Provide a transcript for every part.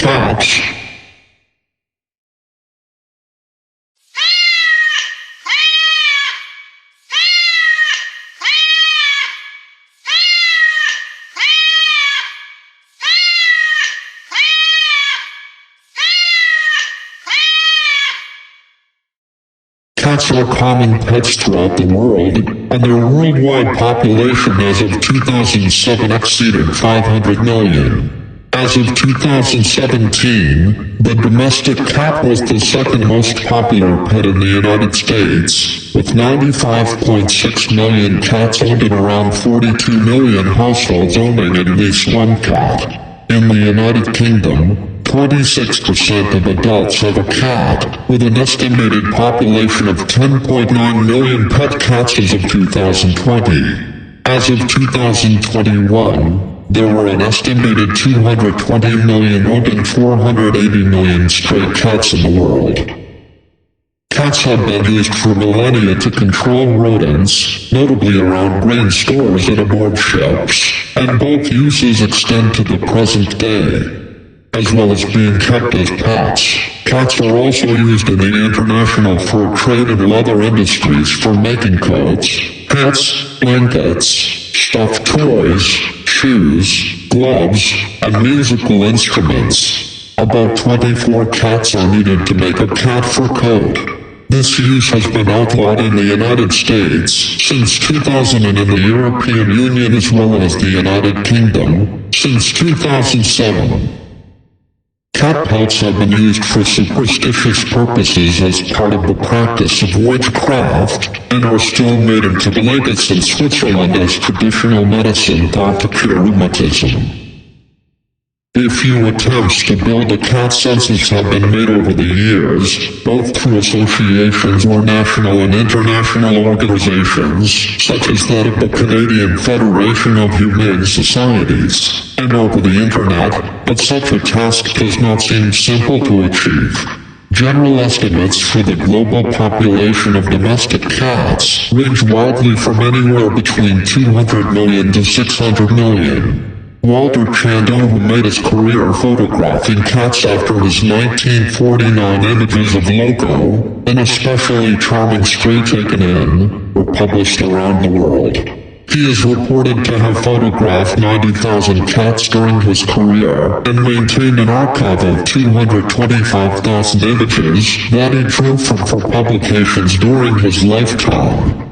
cats. Cats are common pets throughout the world, and their worldwide population as of 2007 exceeded 500 million. As of 2017, the domestic cat was the second most popular pet in the United States, with 95.6 million cats owned and around 42 million households owning at least one cat. In the United Kingdom, 26% of adults have a cat, with an estimated population of 10.9 million pet cats as of 2020. As of 2021, there were an estimated 220 million owned and 480 million stray cats in the world. Cats have been used for millennia to control rodents, notably around grain stores and aboard ships, and both uses extend to the present day. As well as being kept as pets, cats are also used in the international fur trade and leather industries for making coats, hats, blankets, stuffed toys, shoes, gloves, and musical instruments. About 24 cats are needed to make a cat fur coat. This use has been outlawed in the United States since 2000 and in the European Union as well as the United Kingdom since 2007. Cat pelts have been used for superstitious purposes as part of the practice of witchcraft, and are still made into blankets in Switzerland as traditional medicine thought to cure rheumatism. A few attempts to build a cat census have been made over the years, both through associations or national and international organizations, such as that of the Canadian Federation of Humane Societies, and over the internet, but such a task does not seem simple to achieve. General estimates for the global population of domestic cats range widely from anywhere between 200 million to 600 million. Walter Chandler, who made his career photographing cats after his 1949 images of Loco, an especially charming stray taken in, were published around the world. He is reported to have photographed 90,000 cats during his career and maintained an archive of 225,000 images that he drew from for publications during his lifetime.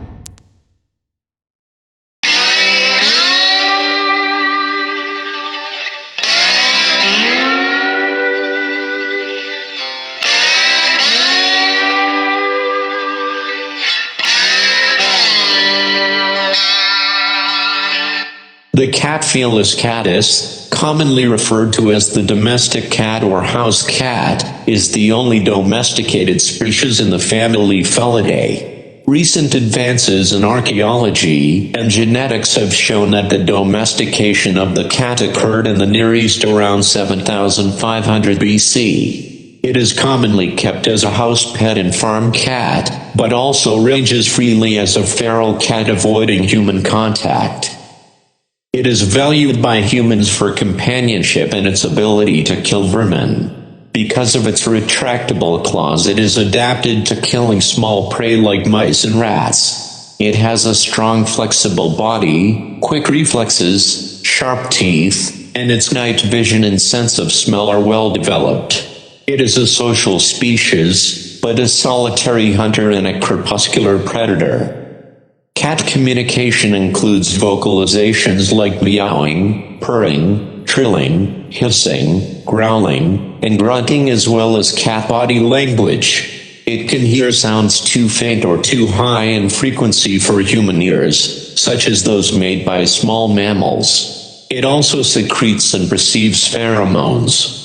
The cat Felis catus, commonly referred to as the domestic cat or house cat, is the only domesticated species in the family Felidae. Recent advances in archaeology and genetics have shown that the domestication of the cat occurred in the Near East around 7,500 BC. It is commonly kept as a house pet and farm cat, but also ranges freely as a feral cat avoiding human contact. It is valued by humans for companionship and its ability to kill vermin. Because of its retractable claws, it is adapted to killing small prey like mice and rats. It has a strong, flexible body, quick reflexes, sharp teeth, and its night vision and sense of smell are well developed. It is a social species, but a solitary hunter and a crepuscular predator. Cat communication includes vocalizations like meowing, purring, trilling, hissing, growling, and grunting, as well as cat body language. It can hear sounds too faint or too high in frequency for human ears, such as those made by small mammals. It also secretes and perceives pheromones.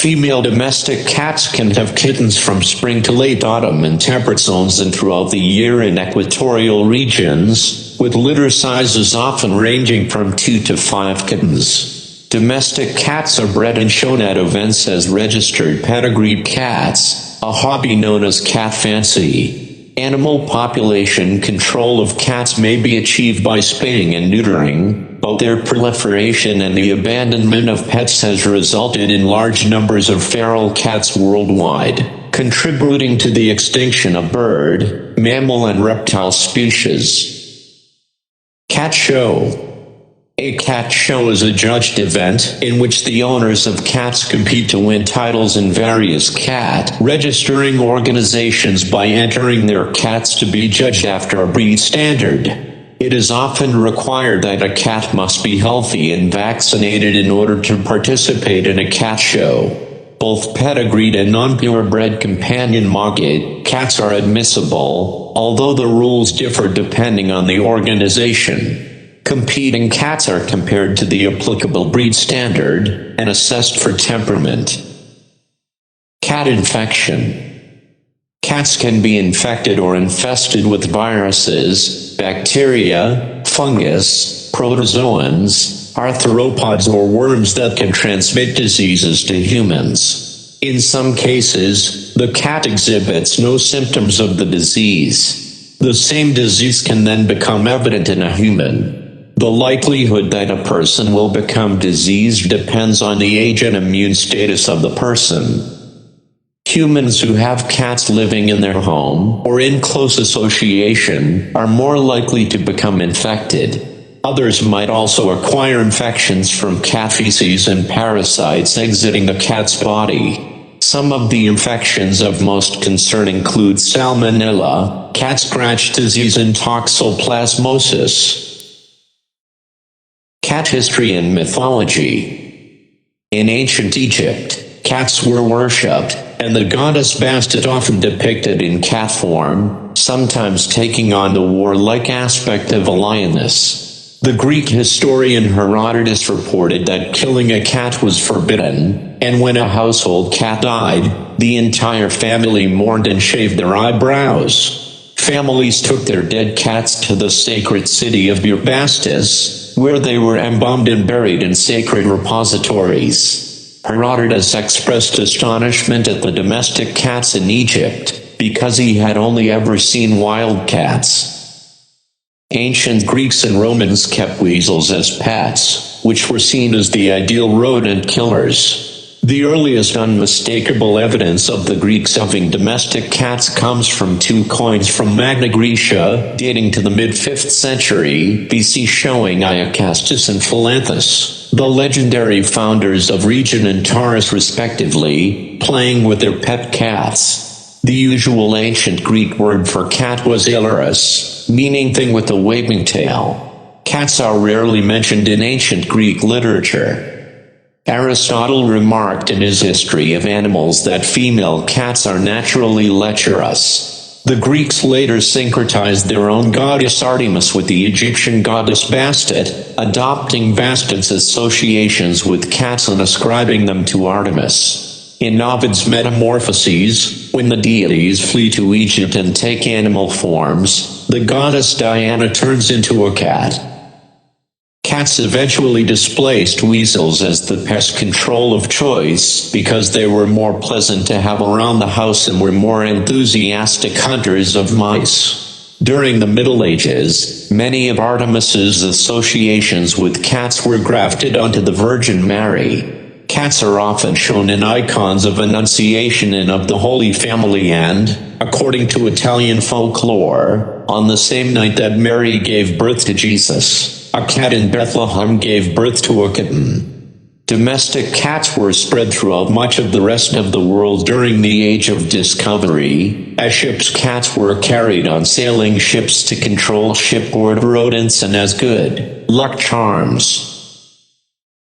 Female domestic cats can have kittens from spring to late autumn in temperate zones and throughout the year in equatorial regions, with litter sizes often ranging from 2 to 5 kittens. Domestic cats are bred and shown at events as registered pedigreed cats, a hobby known as cat fancy. Animal population control of cats may be achieved by spaying and neutering, but their proliferation and the abandonment of pets has resulted in large numbers of feral cats worldwide, contributing to the extinction of bird, mammal and reptile species. Cat Show. A cat show is a judged event in which the owners of cats compete to win titles in various cat registering organizations by entering their cats to be judged after a breed standard. It is often required that a cat must be healthy and vaccinated in order to participate in a cat show. Both pedigreed and non-purebred companion market cats are admissible, although the rules differ depending on the organization. Competing cats are compared to the applicable breed standard and assessed for temperament. Cat infection. Cats can be infected or infested with viruses, bacteria, fungus, protozoans, arthropods or worms that can transmit diseases to humans. In some cases, the cat exhibits no symptoms of the disease. The same disease can then become evident in a human. The likelihood that a person will become diseased depends on the age and immune status of the person. Humans who have cats living in their home or in close association are more likely to become infected. Others might also acquire infections from cat feces and parasites exiting the cat's body. Some of the infections of most concern include salmonella, cat scratch disease and toxoplasmosis. Cat history and mythology. In ancient Egypt, cats were worshipped, and the goddess Bastet often depicted in cat form, sometimes taking on the warlike aspect of a lioness. The Greek historian Herodotus reported that killing a cat was forbidden, and when a household cat died, the entire family mourned and shaved their eyebrows. Families took their dead cats to the sacred city of Bubastis, where they were embalmed and buried in sacred repositories. Herodotus expressed astonishment at the domestic cats in Egypt, because he had only ever seen wild cats. Ancient Greeks and Romans kept weasels as pets, which were seen as the ideal rodent killers. The earliest unmistakable evidence of the Greeks having domestic cats comes from two coins from Magna Graecia, dating to the mid-5th century BC, showing Iacastus and Philanthus, the legendary founders of Rhegium and Taurus respectively, playing with their pet cats. The usual ancient Greek word for cat was ailuros, meaning thing with a waving tail. Cats are rarely mentioned in ancient Greek literature. Aristotle remarked in his History of Animals that female cats are naturally lecherous. The Greeks later syncretized their own goddess Artemis with the Egyptian goddess Bastet, adopting Bastet's associations with cats and ascribing them to Artemis. In Ovid's Metamorphoses, when the deities flee to Egypt and take animal forms, the goddess Diana turns into a cat. Cats eventually displaced weasels as the pest control of choice because they were more pleasant to have around the house and were more enthusiastic hunters of mice. During the Middle Ages, many of Artemis's associations with cats were grafted onto the Virgin Mary. Cats are often shown in icons of Annunciation and of the Holy Family and, according to Italian folklore, on the same night that Mary gave birth to Jesus, a cat in Bethlehem gave birth to a kitten. Domestic cats were spread throughout much of the rest of the world during the Age of Discovery, as ship's cats were carried on sailing ships to control shipboard rodents and as good luck charms.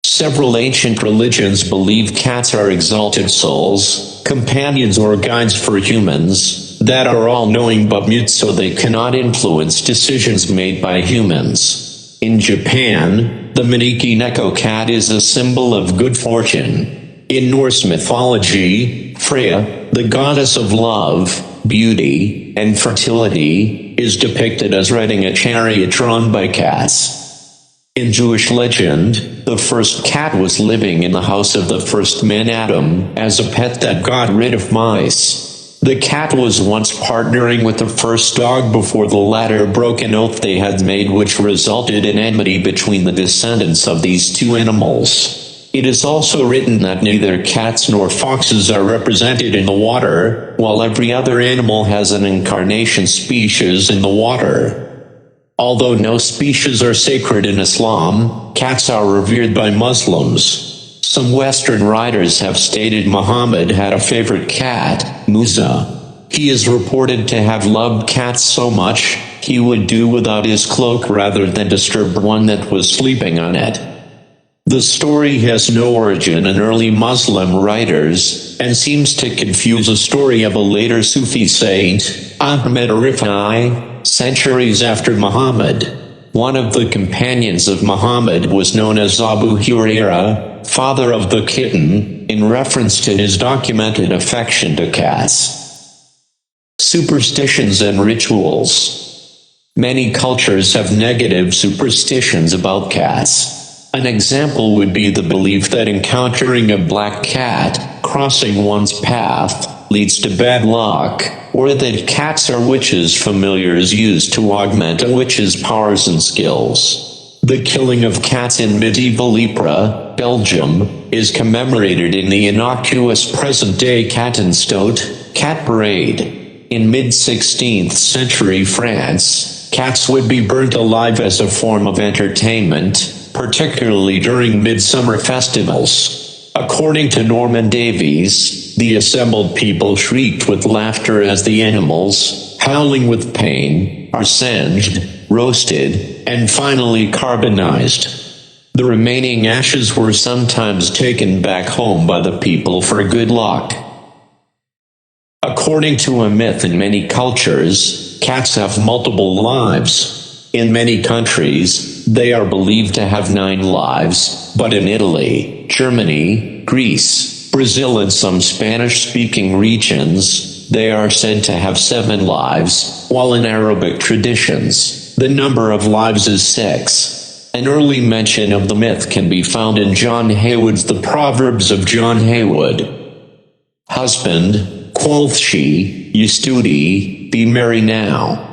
Several ancient religions believe cats are exalted souls, companions or guides for humans, that are all-knowing but mute so they cannot influence decisions made by humans. In Japan, the Maneki Neko cat is a symbol of good fortune. In Norse mythology, Freya, the goddess of love, beauty, and fertility, is depicted as riding a chariot drawn by cats. In Jewish legend, the first cat was living in the house of the first man Adam as a pet that got rid of mice. The cat was once partnering with the first dog before the latter broke an oath they had made, which resulted in enmity between the descendants of these two animals. It is also written that neither cats nor foxes are represented in the water, while every other animal has an incarnation species in the water. Although no species are sacred in Islam, cats are revered by Muslims. Some Western writers have stated Muhammad had a favorite cat, Musa. He is reported to have loved cats so much, he would do without his cloak rather than disturb one that was sleeping on it. The story has no origin in early Muslim writers, and seems to confuse a story of a later Sufi saint, Ahmed Rifai, centuries after Muhammad. One of the companions of Muhammad was known as Abu Huraira, father of the kitten, in reference to his documented affection to cats. Superstitions and rituals. Many cultures have negative superstitions about cats. An example would be the belief that encountering a black cat crossing one's path leads to bad luck, or that cats are witches' familiars used to augment a witch's powers and skills. The killing of cats in medieval Ypres, Belgium, is commemorated in the innocuous present-day Kattenstoot, cat parade. In mid-16th century France, cats would be burnt alive as a form of entertainment, particularly during midsummer festivals. According to Norman Davies, the assembled people shrieked with laughter as the animals, howling with pain, are singed, roasted, and finally carbonized. The remaining ashes were sometimes taken back home by the people for good luck. According to a myth in many cultures, cats have multiple lives. In many countries, they are believed to have 9 lives, but in Italy, Germany, Greece, Brazil, and some Spanish-speaking regions, they are said to have 7 lives, while in Arabic traditions, the number of lives is 6. An early mention of the myth can be found in John Heywood's The Proverbs of John Heywood. Husband, quoth she, ye studi, be merry now.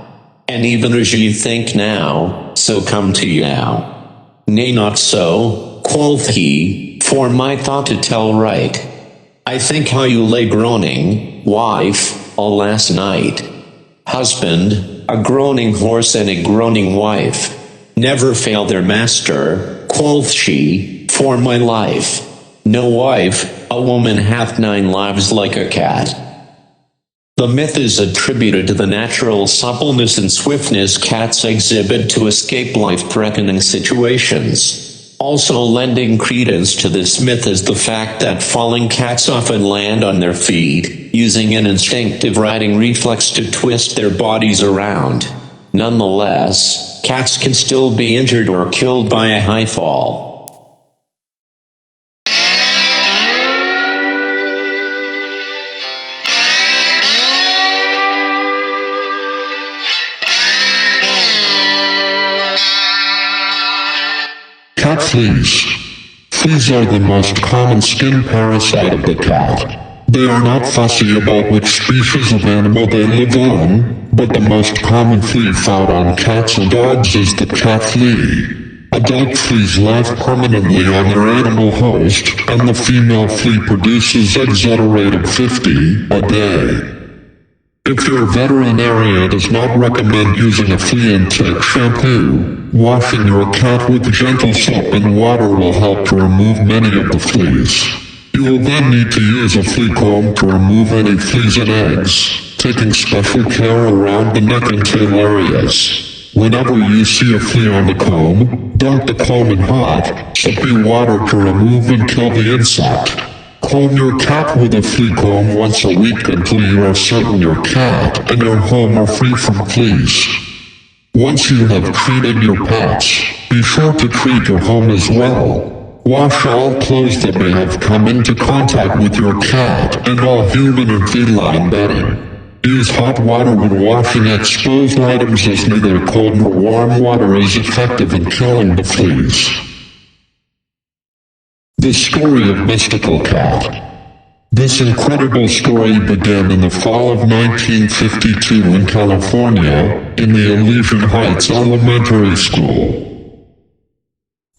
And even as ye think now, so come to you. Nay, not so, quoth he, for my thought to tell right. I think how you lay groaning, wife, all last night. Husband, a groaning horse and a groaning wife never fail their master, quoth she, for my life. No wife, a woman hath 9 lives like a cat. The myth is attributed to the natural suppleness and swiftness cats exhibit to escape life-threatening situations. Also lending credence to this myth is the fact that falling cats often land on their feet, using an instinctive riding reflex to twist their bodies around. Nonetheless, cats can still be injured or killed by a high fall. Cat fleas. Fleas are the most common skin parasite of the cat. They are not fussy about which species of animal they live on, but the most common flea found on cats and dogs is the cat flea. Adult fleas live permanently on their animal host, and the female flea produces eggs at a rate of 50 a day. If your veterinarian does not recommend using a flea and tick shampoo, washing your cat with gentle soap and water will help to remove many of the fleas. You will then need to use a flea comb to remove any fleas and eggs, taking special care around the neck and tail areas. Whenever you see a flea on the comb, dunk the comb in hot, soapy water to remove and kill the insect. Comb your cat with a flea comb once a week until you are certain your cat and your home are free from fleas. Once you have treated your pets, be sure to treat your home as well. Wash all clothes that may have come into contact with your cat and all human and feline bedding. Use hot water when washing exposed items, as neither cold nor warm water is effective in killing the fleas. The story of Mystical Cat. This incredible story began in the fall of 1952 in California, in the Elysian Heights Elementary School.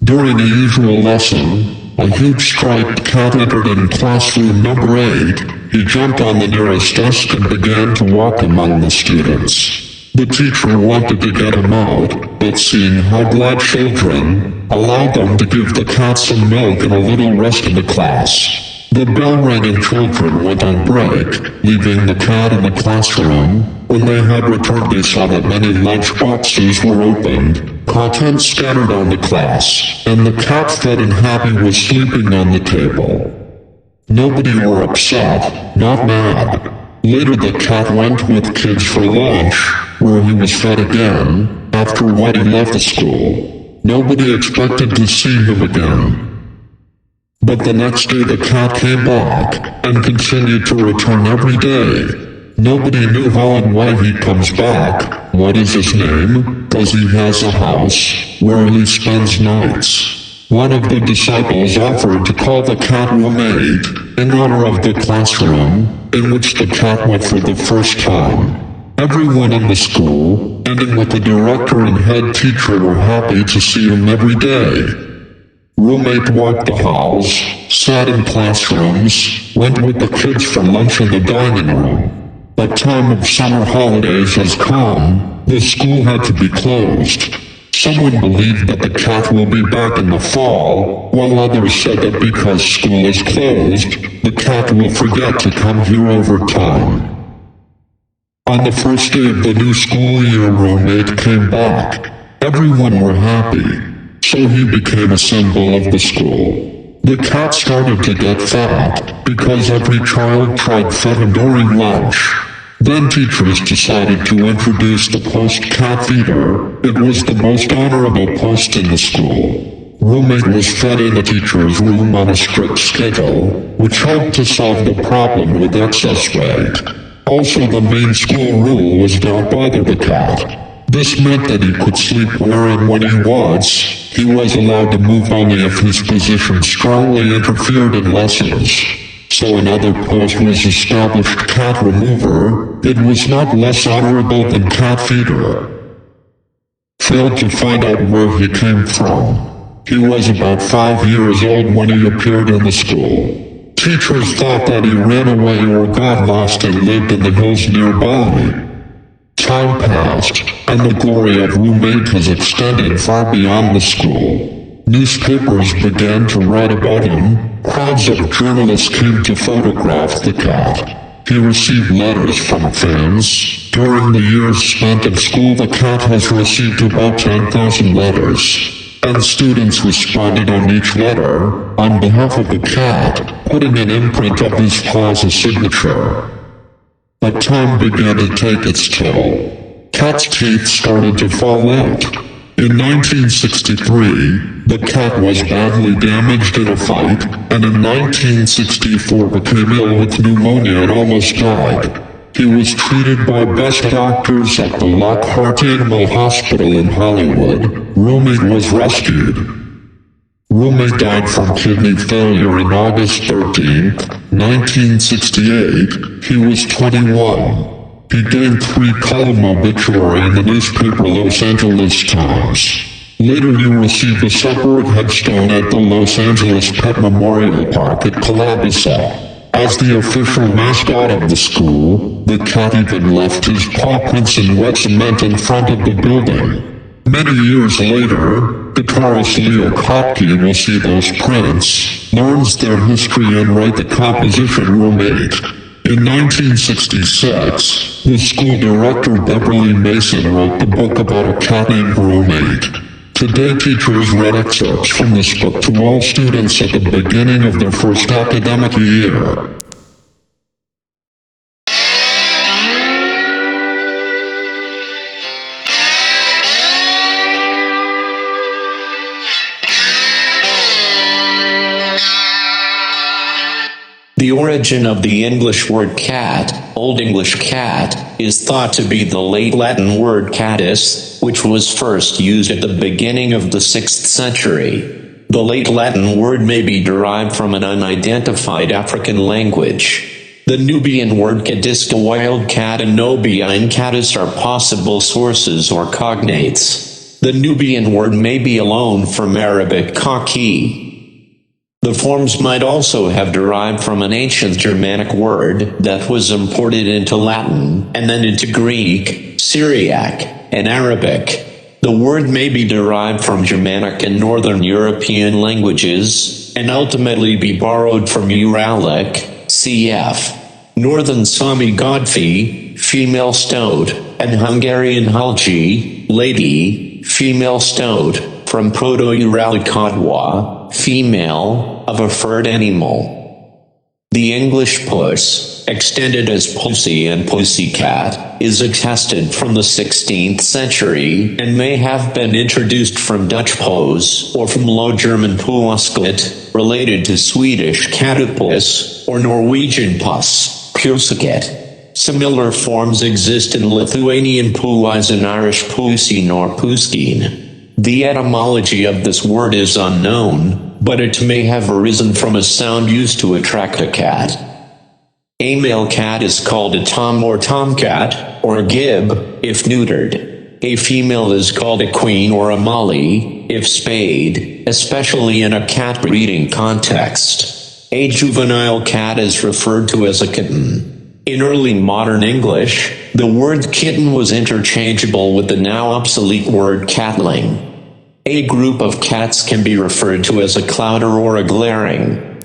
During a usual lesson, a huge striped cat entered in classroom number 8. He jumped on the nearest desk and began to walk among the students. The teacher wanted to get him out, but seeing how glad children, allowed them to give the cat some milk and a little rest in the class. The bell rang and children went on break, leaving the cat in the classroom. When they had returned, they saw that many lunch boxes were opened, contents scattered on the class, and the cat, fed and happy, was sleeping on the table. Nobody were upset, not mad. Later the cat went with kids for lunch, where he was fed again, after what he left the school. Nobody expected to see him again. But the next day the cat came back, and continued to return every day. Nobody knew how and why he comes back. What is his name? Does he has a house, where he spends nights? One of the disciples offered to call the cat roommate, in honor of the classroom, in which the cat went for the first time. Everyone in the school, ending with the director and head teacher, were happy to see him every day. Roommate walked the halls, sat in classrooms, went with the kids for lunch in the dining room. But time of summer holidays has come. The school had to be closed. Someone believed that the cat will be back in the fall, while others said that because school is closed, the cat will forget to come here over time. On the first day of the new school year, roommate came back. Everyone were happy. So he became a symbol of the school. The cat started to get fat, because every child tried fed him during lunch. Then teachers decided to introduce the post-cat feeder. It was the most honorable post in the school. Roommate was fed in the teacher's room on a strict schedule, which helped to solve the problem with excess weight. Also, the main school rule was don't bother the cat. This meant that he could sleep where and when he wants. He was allowed to move only if his position strongly interfered in lessons. So another post was established, cat remover. It was not less honorable than cat feeder. Failed to find out where he came from. He was about 5 years old when he appeared in the school. Teachers thought that he ran away or got lost and lived in the hills nearby. Time passed, and the glory of roommate has extended far beyond the school. Newspapers began to write about him. Crowds of journalists came to photograph the cat. He received letters from fans. During the years spent in school, the cat has received about 10,000 letters. And students responded on each letter, on behalf of the cat, putting an imprint of his paw as a signature. But time began to take its toll. Cat's teeth started to fall out. In 1963, the cat was badly damaged in a fight, and in 1964 became ill with pneumonia and almost died. He was treated by best doctors at the Lockhart Animal Hospital in Hollywood. Roommate was rescued. Roommate died from kidney failure on August 13, 1968. He was 21. He gained 3-column obituary in the newspaper Los Angeles Times. Later he received a separate headstone at the Los Angeles Pet Memorial Park at Calabasas. As the official mascot of the school, the cat even left his paw prints in wet cement in front of the building. Many years later, guitarist Leo Kottke will see those prints, learns their history and write the composition Roommate. In 1966, the school director Beverly Mason wrote the book about a cat named Roommate. Today teachers read excerpts from this book to all students at the beginning of their first academic year. The origin of the English word cat, Old English cat, is thought to be the late Latin word catus, which was first used at the beginning of the 6th century. The late Latin word may be derived from an unidentified African language. The Nubian word Kadiska wildcat and Nubian catus are possible sources or cognates. The Nubian word may be a loan from Arabic kaki. The forms might also have derived from an ancient Germanic word that was imported into Latin and then into Greek, Syriac, and Arabic. The word may be derived from Germanic and Northern European languages, and ultimately be borrowed from Uralic, cf. Northern Sami Godfi, female stowed, and Hungarian Halji, lady, female stowed, from Proto-Uralic Kadwa, female, of a furred animal. The English puss, extended as pussy and pussycat, is attested from the 16th century and may have been introduced from Dutch pose or from Low German pussket, related to Swedish kattepus or Norwegian puss, pussycat. Similar forms exist in Lithuanian puis and Irish pussy nor puskin. The etymology of this word is unknown, but it may have arisen from a sound used to attract a cat. A male cat is called a tom or tomcat, or gib, if neutered. A female is called a queen or a molly, if spayed, especially in a cat breeding context. A juvenile cat is referred to as a kitten. In early modern English, the word kitten was interchangeable with the now obsolete word catling. A group of cats can be referred to as a clouder or a glaring.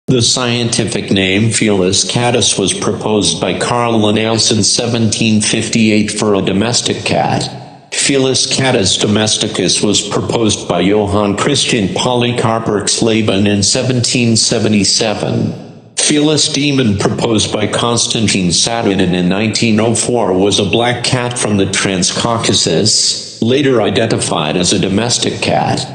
The scientific name Felis catus was proposed by Carl Linnaeus in 1758 for a domestic cat. Felis catus domesticus was proposed by Johann Christian Polycarp Erxleben in 1777. Felis demon proposed by Konstantin Saturnin in 1904 was a black cat from the Transcaucasus, later identified as a domestic cat.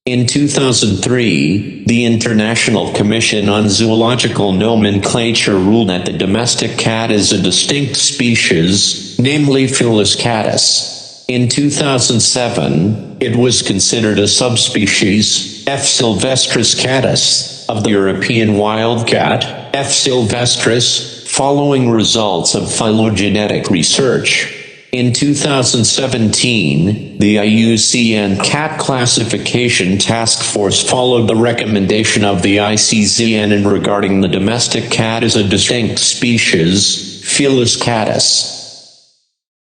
In 2003, the International Commission on Zoological Nomenclature ruled that the domestic cat is a distinct species, namely Felis catus. In 2007, it was considered a subspecies, F. sylvestris catus, of the European wildcat, F. sylvestris, following results of phylogenetic research. In 2017, the IUCN Cat Classification Task Force followed the recommendation of the ICZN in regarding the domestic cat as a distinct species, Felis catus.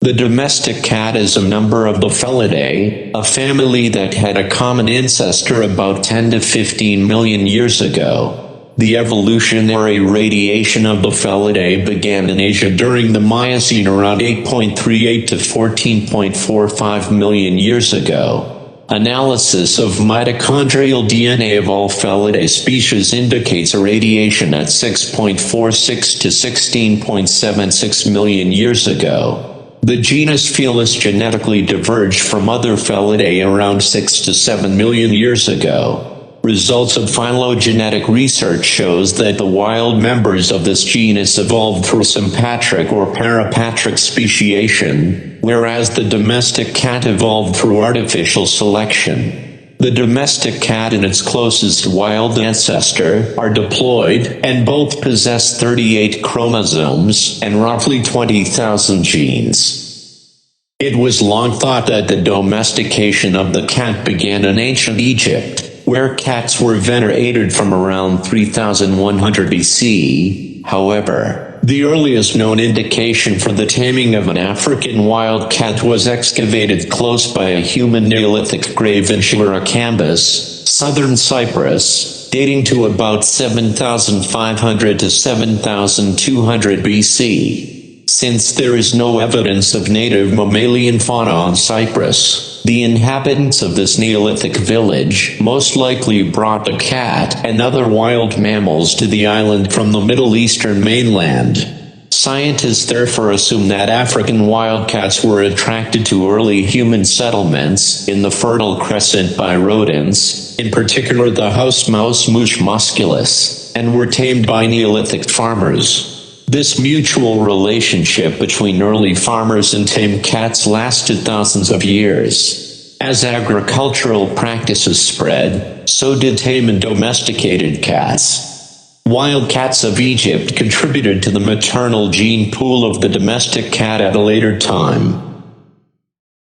The domestic cat is a member of the Felidae, a family that had a common ancestor about 10 to 15 million years ago. The evolutionary radiation of the Felidae began in Asia during the Miocene around 8.38 to 14.45 million years ago. Analysis of mitochondrial DNA of all Felidae species indicates a radiation at 6.46 to 16.76 million years ago. The genus Felis genetically diverged from other Felidae around 6 to 7 million years ago. Results of phylogenetic research shows that the wild members of this genus evolved through sympatric or parapatric speciation, whereas the domestic cat evolved through artificial selection. The domestic cat and its closest wild ancestor are diploid, and both possess 38 chromosomes and roughly 20,000 genes. It was long thought that the domestication of the cat began in ancient Egypt, where cats were venerated from around 3100 BC. However, the earliest known indication for the taming of an African wild cat was excavated close by a human Neolithic grave in Shiracambas, southern Cyprus, dating to about 7,500 to 7,200 BC. Since there is no evidence of native mammalian fauna on Cyprus, the inhabitants of this Neolithic village most likely brought a cat and other wild mammals to the island from the Middle Eastern mainland. Scientists therefore assume that African wildcats were attracted to early human settlements in the Fertile Crescent by rodents, in particular the house mouse Mus musculus, and were tamed by Neolithic farmers. This mutual relationship between early farmers and tame cats lasted thousands of years. As agricultural practices spread, so did tame and domesticated cats. Wild cats of Egypt contributed to the maternal gene pool of the domestic cat at a later time.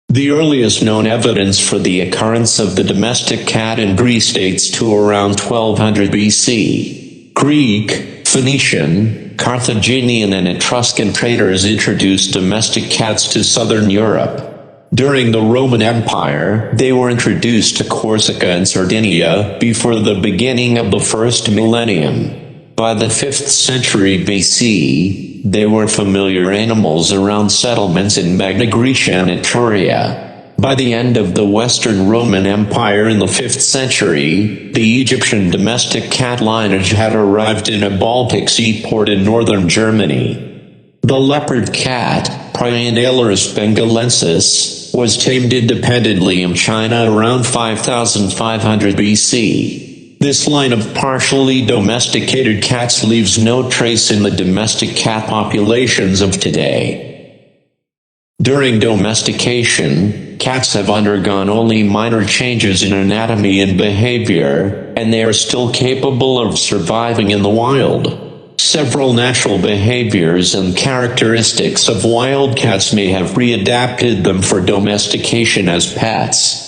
The earliest known evidence for the occurrence of the domestic cat in Greece dates to around 1200 BC. Greek, Phoenician, Carthaginian and Etruscan traders introduced domestic cats to southern Europe. During the Roman Empire, they were introduced to Corsica and Sardinia before the beginning of the first millennium. By the 5th century BC, they were familiar animals around settlements in Magna Graecia and Etruria. By the end of the Western Roman Empire in the 5th century, the Egyptian domestic cat lineage had arrived in a Baltic Sea port in northern Germany. The leopard cat, Prionellurus bengalensis, was tamed independently in China around 5500 BC. This line of partially domesticated cats leaves no trace in the domestic cat populations of today. During domestication, cats have undergone only minor changes in anatomy and behavior, and they are still capable of surviving in the wild. Several natural behaviors and characteristics of wild cats may have readapted them for domestication as pets.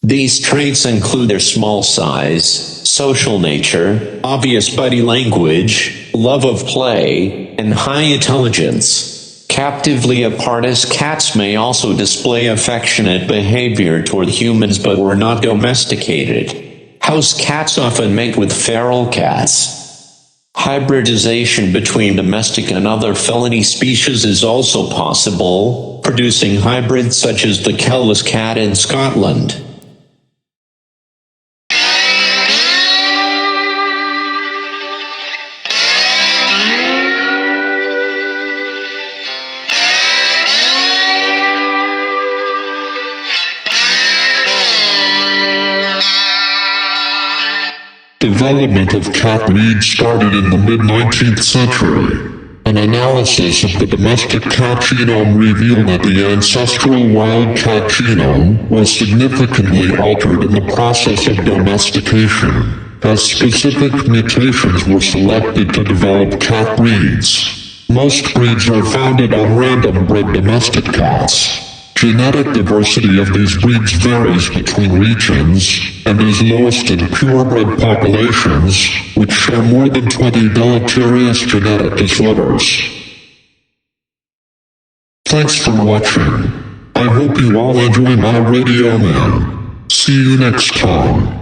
These traits include their small size, social nature, obvious body language, love of play, and high intelligence. Captively apartous cats may also display affectionate behavior toward humans but were not domesticated. House cats often mate with feral cats. Hybridization between domestic and other feline species is also possible, producing hybrids such as the Felis cat in Scotland. Development of cat breeds started in the mid-19th century. An analysis of the domestic cat genome revealed that the ancestral wild cat genome was significantly altered in the process of domestication, as specific mutations were selected to develop cat breeds. Most breeds are founded on random-bred domestic cats. Genetic diversity of these breeds varies between regions, and is lowest in purebred populations, which share more than 20 deleterious genetic disorders. Thanks for watching. I hope you all enjoy my Radio Man. See you next time.